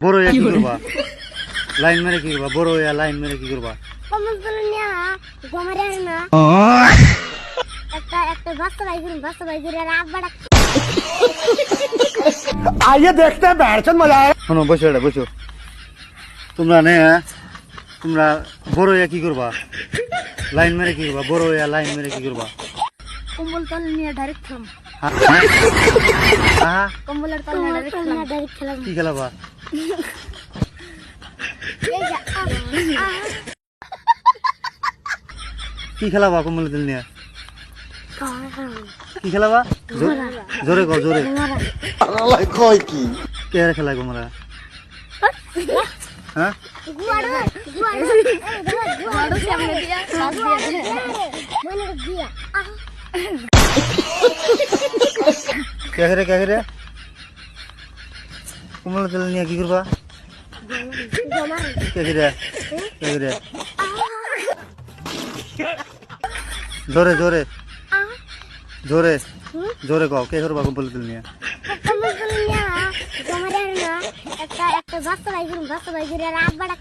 বড় হইয়া কি করবা? লাইন মেরে কি করবা? বড় হইয়া লাইন মেরে কি করবা? কমল তুলে নিয়ে গমারে না একটা বাচ্চা ভাই আর আব্বাটা आइए देखते हैं बैठचंद मजा आएगा। শোনো বসো এটা বসো। তোমরা বড় হইয়া কি করবা? লাইন মেরে কি করবা? বড় হইয়া লাইন মেরে কি করবা? কম্বল তুলে নিয়ে ডাইরেক্ট খেলাম। হ্যাঁ কম্বলের তলে ডাইরেক্ট খেলাম। কি খেলাবা? এই যে কি খেলাবা কম্বল তেল নিয়ে? কি খেলাবা? জোরে কও জোরে। कोई की কে খেলা তোমরা? হ্যাঁ গুয়াড়ো সামনে দিয়া শ্বাস দিয়া মনে দিয়া কে রে কম্বল তেল নিয়ে কি করবা? কে রে জোরে জোরে জোরে জোরে কও কে করবা কম্বল তেল নিয়ে? কম্বল তুলে নিয়ে গমারে না একটা বাচ্চা ভাই আর আব্বাটা